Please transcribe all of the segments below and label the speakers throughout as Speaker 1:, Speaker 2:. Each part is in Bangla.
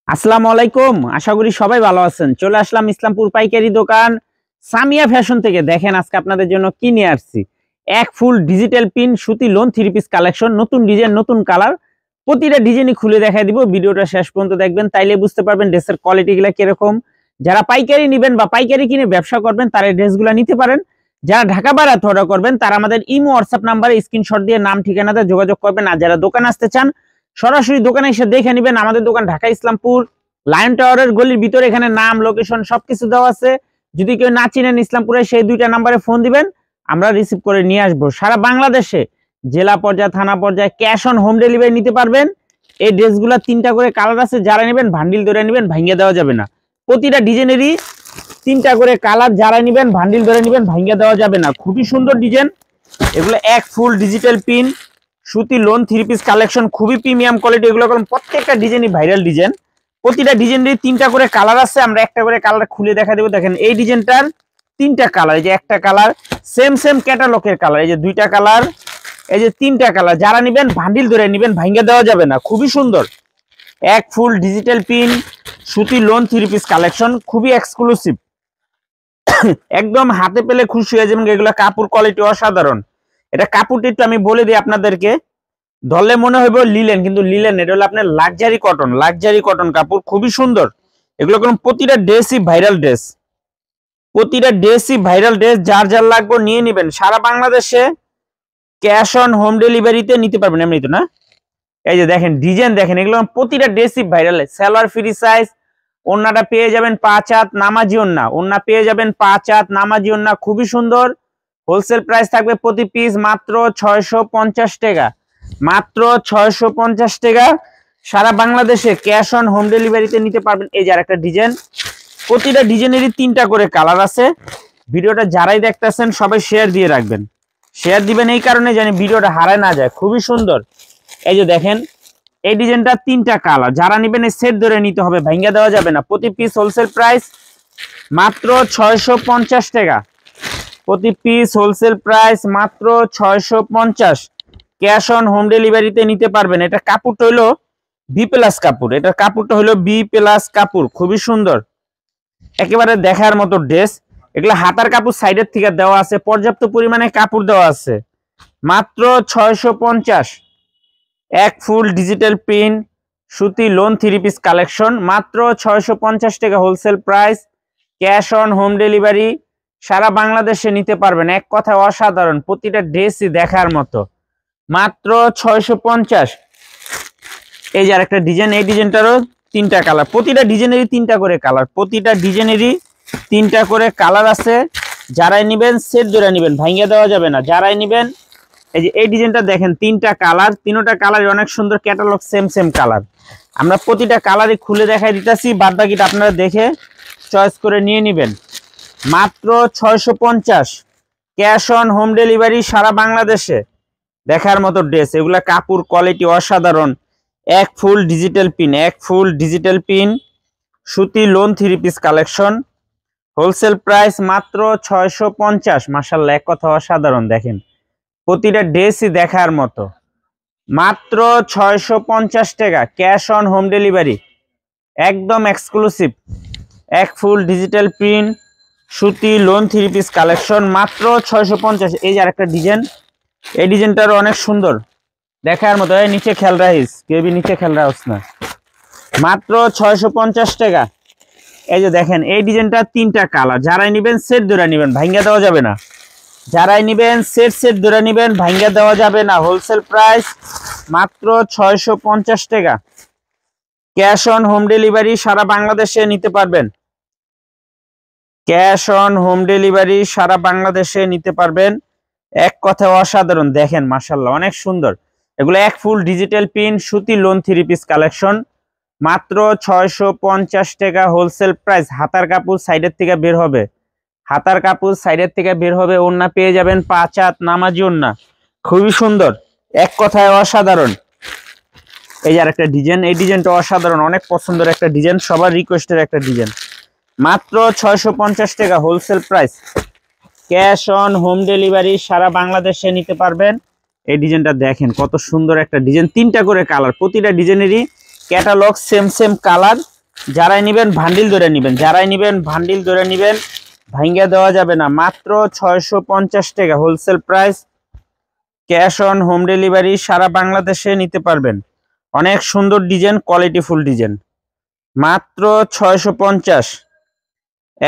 Speaker 1: আসসালামু আলাইকুম। আশা করি সবাই ভালো আছেন। চলে আসলাম ইসলামপুর পাইকারি দোকান সামিয়া ফ্যাশন থেকে। দেখেন আজকে আপনাদের জন্য কি নিয়ে আসছি। এক ফুল ডিজিটাল পিন সুতি লোন 3 পিস কালেকশন, নতুন ডিজাইন, নতুন কালার। প্রতিটা ডিজাইনই খুলে দেখাই দিব। ভিডিওটা শেষ পর্যন্ত দেখবেন, তাইলে বুঝতে পারবেন ড্রেসের কোয়ালিটিগুলো কিরকম। যারা পাইকারি নেবেন বা পাইকারি কিনে ব্যবসা করবেন তারা এই ড্রেসগুলো নিতে পারেন। যারা ঢাকা বাইরে অর্ডার করবেন তারা আমাদের ইমো হোয়াটসঅ্যাপ নাম্বারে স্ক্রিনশট দিয়ে নাম ঠিকানাতে যোগাযোগ করবেন। আর যারা দোকান আসতে চান সরাসরি দোকানে এসে দেখে নেবেন। আমাদের দোকান ঢাকা ইসলামপুর লায়ন টাওয়ারের গলির ভিতরে। এখানে নাম, লোকেশন সবকিছু দেওয়া আছে। যদি কেউ না চিনেন ইসলামপুরে, সেই দুইটা নাম্বারে ফোন দিবেন, আমরা রিসিভ করে নিয়ে আসবো। সারা বাংলাদেশে জেলা পর্যায়ে, থানা পর্যায়ে ক্যাশ অন হোম ডেলিভারি নিতে পারবেন। এই ড্রেসগুলো 3টা করে কালার আছে। যারা নেবেন ভান্ডিল ধরে নেবেন, ভাঙ্গিয়ে দেওয়া যাবে না। প্রতিটা ডিজাইনেরই 3টা করে কালার। যারা নেবেন ভান্ডিল ধরে নেবেন, ভাঙ্গিয়ে দেওয়া যাবে না। খুবই সুন্দর ডিজাইন এগুলো। এক ফুল ডিজিটাল পিন সুতি লোন 3 পিস কালেকশন, খুবই প্রিমিয়াম কোয়ালিটি এগুলো। কারণ প্রত্যেকটা ডিজাইনই ভাইরাল ডিজাইন। প্রতিটা ডিজাইনের 3টা করে কালার আছে। আমরা একটা করে কালার খুলে দেখা দেবো। দেখেন এই ডিজাইনটার 3টা কালার। এই যে একটা কালার সেম ক্যাটালগের কালার, এই যে 2টা কালার, এই যে 3টা কালার। যারা নেবেন ভান্ডিল ধরে নেবেন, ভাঙ্গা দেওয়া যাবে না। খুবই সুন্দর এক ফুল ডিজিটাল পিন সুতি লোন 3 পিস কালেকশন, খুবই এক্সক্লুসিভ। একদম হাতে পেলে খুশি হয়ে যাবেন। এগুলো কাপড় কোয়ালিটি অসাধারণ। এটা কাপড়টা একটু আমি বলে দিই আপনাদেরকে। ধরলে মনে হইব লিলেন, কিন্তু লিলেন এটা হলো আপনার লাক্সারি কটন কাপড়, খুবই সুন্দর এগুলো। কোন প্রতিটা ড্রেসই ভাইরাল ড্রেস, প্রতিটা ড্রেসই ভাইরাল ড্রেস। যার যার লাগবে নিয়ে নেবেন। সারা বাংলাদেশে ক্যাশ অন হোম ডেলিভারিতে নিতে পারবেন। এমনি তো না, এই যে দেখেন ডিজাইন দেখেন, এগুলো প্রতিটা ড্রেসই ভাইরাল। সালোয়ার ফ্রি সাইজ, ওন্নাটা পেয়ে যাবেন 5 হাত নামাজি ওন্না, ওন্না পেয়ে যাবেন 5 হাত নামাজি ওন্না, খুবই সুন্দর। হোলসেল প্রাইস থাকবে প্রতি পিস মাত্র 650 টাকা, মাত্র 650 টাকা। সারা বাংলাদেশে ক্যাশ অন হোম ডেলিভারিতে নিতে পারবেন। এই যে আরেকটা ডিজাইন, প্রতিটা ডিজাইনেরই 3টা করে কালার আছে। ভিডিওটা যারাই দেখতেছেন সবাই শেয়ার দিয়ে রাখবেন। শেয়ার দিবেন এই কারণে জানি ভিডিওটা হারায় না যায়। খুবই সুন্দর। এই যে দেখেন এই ডিজাইনটা 3টা কালার। যারা নেবেন এই সেট ধরে নিতে হবে, ভাঙ্গা দেওয়া যাবে না। প্রতি পিস হোলসেল প্রাইস মাত্র 650 টাকা, প্রতি পিস হোলসেল প্রাইস মাত্র 650। ক্যাশ অন হোম ডেলিভারিতে নিতে পারবেন। এটা কাপড়টা হলো বি প্লাস কাপড়, এটা কাপড়টা হলো বি প্লাস কাপড়, খুবই সুন্দর একেবারে দেখার মতো ড্রেস। এগুলো হাতার কাপড় সাইডের থেকে দেওয়া আছে, পর্যাপ্ত পরিমাণে কাপড় দেওয়া আছে। মাত্র 650। এক ফুল ডিজিটাল প্রিন্ট সুতি লোন 3 পিস কালেকশন, মাত্র 650 টাকা wholesale price. Cash on home delivery সারা বাংলাদেশে নিতে পারবেন। এক কথায় অসাধারণ, প্রতিটা ড্রেসই দেখার মতো, মাত্র 650। এই যে আরেকটা ডিজাইন, এই ডিজাইনটারও 3টা কালার। প্রতিটা ডিজাইনেরই 3টা করে কালার, প্রতিটা ডিজাইনেরই 3টা করে কালার আছে। যারাই নেবেন সেট ধরে নেবেন, ভাঙ্গা দেওয়া যাবে না। যারাই নেবেন এই যে এই ডিজাইনটা দেখেন, 3টা কালার, 3টা কালারই অনেক সুন্দর, ক্যাটালগ সেম কালার। আমরা প্রতিটা কালারই খুলে দেখাই দিতেছি, বাদ বাকিটা আপনারা দেখে চয়েস করে নিয়ে নেবেন। মাত্র 650। ক্যাশ অন হোম ডেলিভারি সারা বাংলাদেশে। দেখার মতো ড্রেস এগুলা, কাপড় কোয়ালিটি অসাধারণ। এক ফুল ডিজিটাল পিন, এক ফুল ডিজিটাল পিন সুতি lawn 3 piece collection, wholesale price মাত্র 650। মাশাআল্লাহ, এক কথা অসাধারণ। দেখেন প্রতিটা ড্রেসই দেখার মতো, মাত্র 650 টাকা। ক্যাশ অন হোম ডেলিভারি একদম এক্সক্লুসিভ। এক ফুল ডিজিটাল প্রিন্ট সুতি লোন 3 পিস কালেকশন, মাত্র 650। এই যে আরেকটা ডিজাইন, এই ডিজাইনটারও অনেক সুন্দর দেখার মতো। এই নিচে খেল রাইস, কেবি নিচে খেল রাইস না, মাত্র 650 টাকা। এই যে দেখেন এই ডিজাইনটা 3টা কালার। যারাই নেবেন সেট ধরে নেবেন, ভাঙ্গা দেওয়া যাবে না। যারাই নেবেন সেট ধরে নেবেন, ভাঙ্গা দেওয়া যাবে না। হোলসেল প্রাইস মাত্র 650 টাকা। ক্যাশ অন হোম ডেলিভারি সারা বাংলাদেশে নিতে পারবেন। ক্যাশ অন হোম ডেলিভারি সারা বাংলাদেশে নিতে পারবেন। এক কথা অসাধারণ। দেখেন মাশাআল্লাহ, অনেক সুন্দর এগুলো। এক ফুল ডিজিটাল পিন সুতি লোন 3 পিস কালেকশন, মাত্র 650 টাকা হোলসেল প্রাইস। হাতার কাপড় সাইডের থেকে বের হবে, হাতার কাপড় সাইডের থেকে বের হবে। ওন্না পেয়ে যাবেন 5 হাত নামাজি ওন্না, খুবই সুন্দর, এক কথায় অসাধারণ। এই যে আরেকটা ডিজাইন, এই ডিজাইনটা অসাধারণ, অনেক পছন্দের একটা ডিজাইন, সবার রিকোয়েস্টের একটা ডিজাইন। মাত্র 650 টাকা wholesale price. Cash on home delivery সারা বাংলাদেশে নিতে পারবেন। এই ডিজাইনটা দেখেন কত সুন্দর একটা ডিজাইন, 3টা করে কালার। প্রতিটা ডিজাইনেরই ক্যাটালগ সেম কালার। যারাই নিবেন ভান্ডিল ধরে নিবেন, যারাই নিবেন ভান্ডিল ধরে নিবেন, ভাঙ্গা দেওয়া যাবে না। মাত্র 650 টাকা wholesale price, cash on home delivery, সারা বাংলাদেশে নিতে পারবেন। অনেক সুন্দর ডিজাইন, কোয়ালিটিফুল ডিজাইন, মাত্র 650।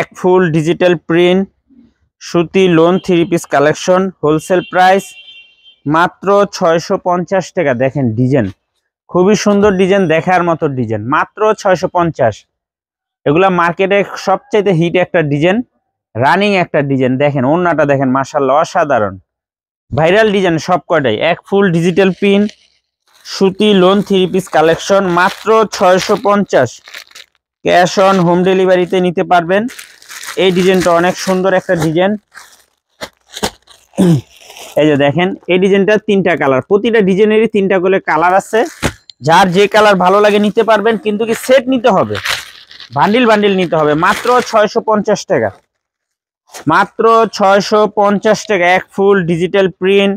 Speaker 1: এক ফুল ডিজিটাল প্রিন্ট সুতি lawn 3 piece collection, wholesale price মাত্র 650 টাকা। দেখেন ডিজাইন, খুবই সুন্দর ডিজাইন, দেখার মতো ডিজাইন, মাত্র 650। এগুলা মার্কেটে সবচাইতে হিট একটা ডিজাইন, রানিং একটা ডিজাইন। দেখেন ওন্নাটা দেখেন, মাশাআল্লাহ অসাধারণ, ভাইরাল ডিজাইন সব কয়টাই। এক ফুল ডিজিটাল প্রিন্ট সুতি লোন 3 পিস কালেকশন, মাত্র 650। ক্যাশ অন হোম ডেলিভারিতে নিতে পারবেন। এই ডিজাইনটা অনেক সুন্দর একটা ডিজাইন। এই যে দেখেন, এই ডিজাইনটা 3টা কালার, প্রতিটা ডিজাইনেরই 3টা করে কালার আছে। যার যে কালার ভালো লাগে নিতে পারবেন, কিন্তু কি সেট নিতে হবে, বান্ডিল বান্ডিল নিতে হবে। মাত্র 650 টাকা, মাত্র 650 টাকা। এক ফুল ডিজিটাল প্রিন্ট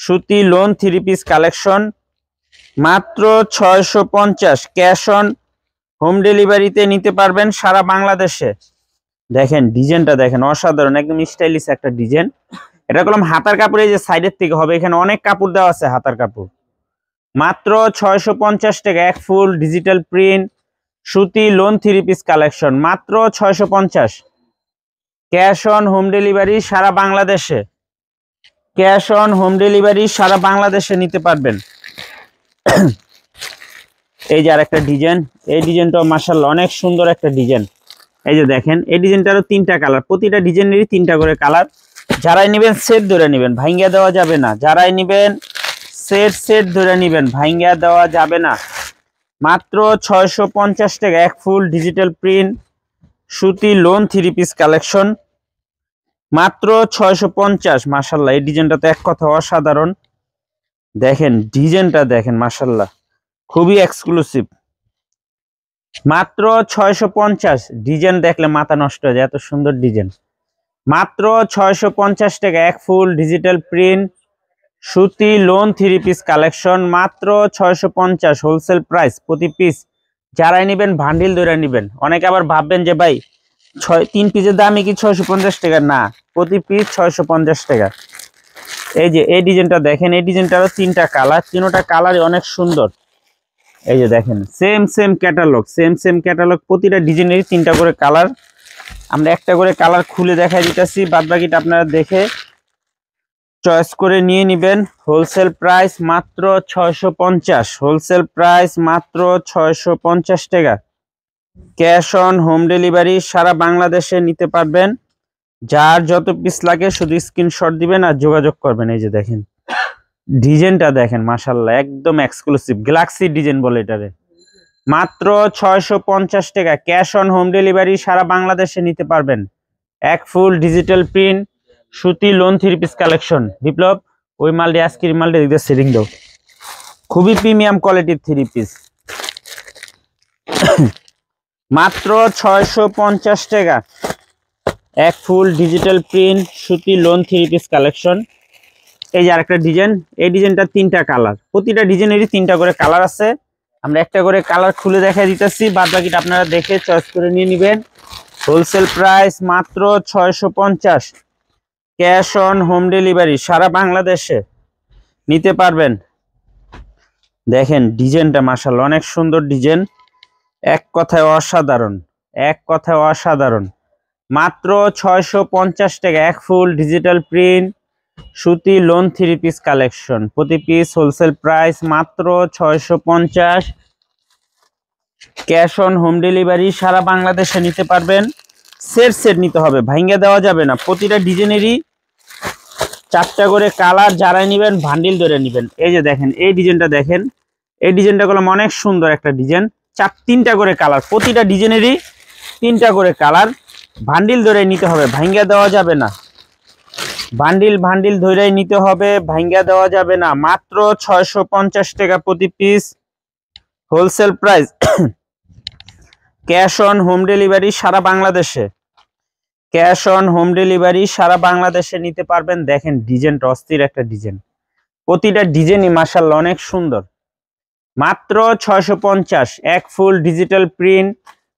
Speaker 1: সুতি লোন 3 পিস কালেকশন, মাত্র 650। ক্যাশ অন হোম ডেলিভারিতে নিতে পারবেন সারা বাংলাদেশে। দেখেন ডিজাইনটা দেখেন, অসাধারণ, একদম স্টাইলিশ একটা ডিজাইন। এটা করলাম হাতার কাপড়, এই যে সাইডের থেকে হবে, এখানে অনেক কাপড় দেওয়া আছে হাতার কাপড়। মাত্র 650 টাকা। এক ফুল ডিজিটাল প্রিন্ট সুতি লোন 3 পিস কালেকশন, মাত্র 650। ক্যাশ অন হোম ডেলিভারি সারা বাংলাদেশে, ক্যাশ অন হোম ডেলিভারি সারা বাংলাদেশে নিতে পারবেন। এই যে আরেকটা ডিজাইন, এই ডিজাইনটাও মাশাআল্লাহ অনেক সুন্দর একটা ডিজাইন। এই যে দেখেন, এই ডিজাইনটারও 3টা কালার, প্রতিটা ডিজাইনেরই 3টা করে কালার। যারাই নেবেন সেট ধরে নেবেন, ভাঙ্গা দেওয়া যাবে না। যারাই নেবেন সেট ধরে নেবেন, ভাঙ্গা দেওয়া যাবে না। মাত্র 650 টাকা। এক ফুল ডিজিটাল প্রিন্ট সুতি লোন 3 পিস কালেকশন, মাত্র 650। মাশাআল্লাহ, এই ডিজাইনটা তো এক কথা অসাধারণ। দেখেন ডিজাইনটা দেখেন, মাশাআল্লাহ খুবই এক্সক্লুসিভ। মাত্র 650। ডিজাইন দেখলে মাথা নষ্ট হয়ে যায়, এত সুন্দর ডিজাইন। মাত্র 650 টাকা। এক ফুল ডিজিটাল প্রিন্ট সুতি লোন 3 পিস কালেকশন, মাত্র 650 হোলসেল প্রাইস প্রতি পিস। যারাই নেবেন ভান্ডিল ধরে নেবেন। অনেকে আবার ভাববেন যে ভাই 3 পিসের দামই কি 650 টাকা, না, প্রতি পিস 650 টাকা। এই যে এই ডিজাইনটা দেখেন, এই ডিজাইনটারও 3টা কালার, 3টা কালারই অনেক সুন্দর। এই যে দেখেন, সেম ক্যাটালগ, প্রতিটা ডিজাইনেরই 3টা করে কালার। আমরা একটা করে কালার খুলে দেখাই দিতেছি, বাদ বাকিটা আপনারা দেখে চয়েস করে নিয়ে নেবেন। হোলসেল প্রাইস মাত্র 650, হোলসেল প্রাইস মাত্র 650 টাকা। ক্যাশ অন হোম ডেলিভারি সারা বাংলাদেশে নিতে পারবেন। যার যত পিস লাগে শুধু স্ক্রিনশট দিবেন আর যোগাযোগ করবেন। এই যে দেখেন ডিজাইনটা দেখেন, মাশাআল্লাহ একদম এক্সক্লুসিভ, গ্যালাক্সি ডিজাইন বলে এটারে। মাত্র 650 টাকা। ক্যাশ অন হোম ডেলিভারি সারা বাংলাদেশে নিতে পারবেন। এক ফুল ডিজিটাল প্রিন্ট সুতি লোন 3 পিস কালেকশন। বিপ্লব, ওই মালটি আজকের মালটি দিতে সেটিং দাও, খুবই প্রিমিয়াম কোয়ালিটির 3 পিস। মাত্র 650 টাকা। এক ফুল ডিজিটাল প্রিন্ট সুতি লোন 3 পিস কালেকশন। এই যে আরেকটা ডিজাইন, এই ডিজাইনটা 3টা কালার, প্রতিটা ডিজাইনেরই 3টা করে কালার আছে। আমরা একটা করে কালার খুলে দেখাই দিতেছি, বাদ বাকিটা আপনারা দেখে চয়েস করে নিয়ে নেবেন। হোলসেল প্রাইস মাত্র 650। ক্যাশ অন হোম ডেলিভারি সারা বাংলাদেশে নিতে পারবেন। দেখেন ডিজাইনটা মাশাআল্লাহ অনেক সুন্দর ডিজাইন, এক কথায় অসাধারণ, এক কথায় অসাধারণ। মাত্র 650 টাকা। এক ফুল ডিজিটাল প্রিন্ট সুতি লোন 3 পিস কালেকশন, প্রতি পিস হোলসেল প্রাইস মাত্র 650। ক্যাশ অন হোম ডেলিভারি সারা বাংলাদেশে নিতে পারবেন। সেট নিতে হবে, ভাঙ্গা দেওয়া যাবে না। প্রতিটা ডিজাইনেরই 4টা করে কালার। যারাই নেবেন ভান্ডিল ধরে নেবেন। এই যে দেখেন, এই ডিজাইনটা দেখেন, এই ডিজাইনটা করলাম অনেক সুন্দর একটা ডিজাইন। 3টা করে কালার, প্রতিটা ডিজাইনেরই 3টা করে কালার। ভান্ডিল ধরে নিতে হবে, ভাঙ্গা দেওয়া যাবে না। ভান্ডিল ধরে নিতে হবে, ভাঙ্গা দেওয়া যাবে না। মাত্র 650 টাকা প্রতি piece, wholesale price. Cash on home delivery সারা বাংলাদেশে, ক্যাশ অন হোম ডেলিভারি সারা বাংলাদেশে নিতে পারবেন। দেখেন ডিজাইনটা অস্থির একটা ডিজাইন, প্রতিটা ডিজাইনই মাশাআল্লাহ অনেক সুন্দর। মাত্র 650, এক ফুল ডিজিটাল প্রিন্ট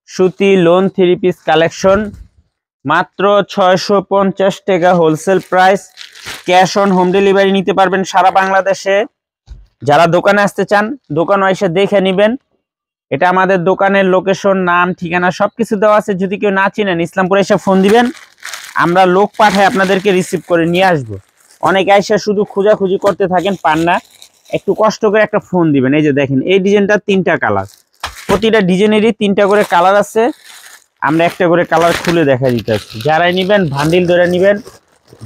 Speaker 1: সুতি লোন 3 পিস কালেকশন, মাত্র 650 টাকা wholesale price. Cash on home delivery নিতে পারবেন সারা বাংলাদেশে। যারা দোকানে আসতে চান দোকানে এসে দেখে নেবেন। এটা আমাদের দোকানের লোকেশন, নাম, ঠিকানা সবকিছু দেওয়া আছে। যদি কেউ না চিনেন ইসলামপুরে এসে ফোন দিবেন, আমরা লোক পাঠাই আপনাদেরকে রিসিভ করে নিয়ে আসব। অনেকে এসে শুধু খোঁজাখুঁজি করতে থাকেন, পান না, একটু কষ্ট করে একটা ফোন দিবেন। এই যে দেখেন এই ডিজাইনটা 3টা কালার, প্রতিটা ডিজাইনেরই 3টা করে কালার আছে। আমরা একটা করে কালার খুলে দেখা দিতেছি। যারাই নেবেন ভান্ডিল ধরে নেবেন,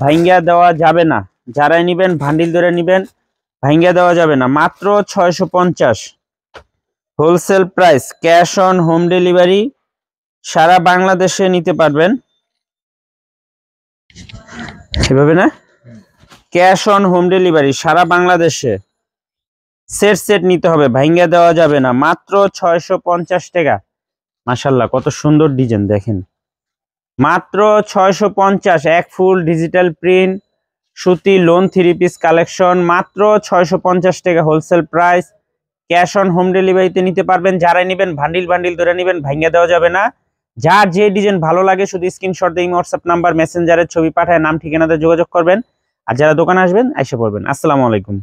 Speaker 1: ভাঙ্গা দেওয়া যাবে না। যারাই নেবেন ভান্ডিল ধরে নেবেন, ভাঙ্গা দেওয়া যাবে না। মাত্র 650 wholesale price. Cash on home delivery সারা বাংলাদেশে নিতে পারবেন। সেভাবে না, ক্যাশ অন হোম ডেলিভারি সারা বাংলাদেশে। সেট সেট নিতে হবে, ভাঙ্গা দেওয়া যাবে না। মাত্র 650 টাকা। মাশাল্লাহ কত সুন্দর ডিজাইন দেখেন। মাত্র 650, এক ফুল ডিজিটাল প্রিন্ট সুতি লোন 3 পিস কালেকশন, মাত্র 650 টাকা wholesale price. Cash on home ডেলিভারিতে নিতে পারবেন। যারাই নেবেন ভান্ডিল ভান্ডিল ধরে নেবেন, ভাঙ্গা দেওয়া যাবে না। যার যে ডিজাইন ভালো লাগে শুধু স্ক্রিনশট দিয়ে হোয়াটসঅ্যাপ নাম্বার মেসেঞ্জারের ছবি পাঠায় নাম ঠিকানাতে যোগাযোগ করবেন। আর যারা দোকানে আসবেন এসে পড়বেন। আসসালামু আলাইকুম।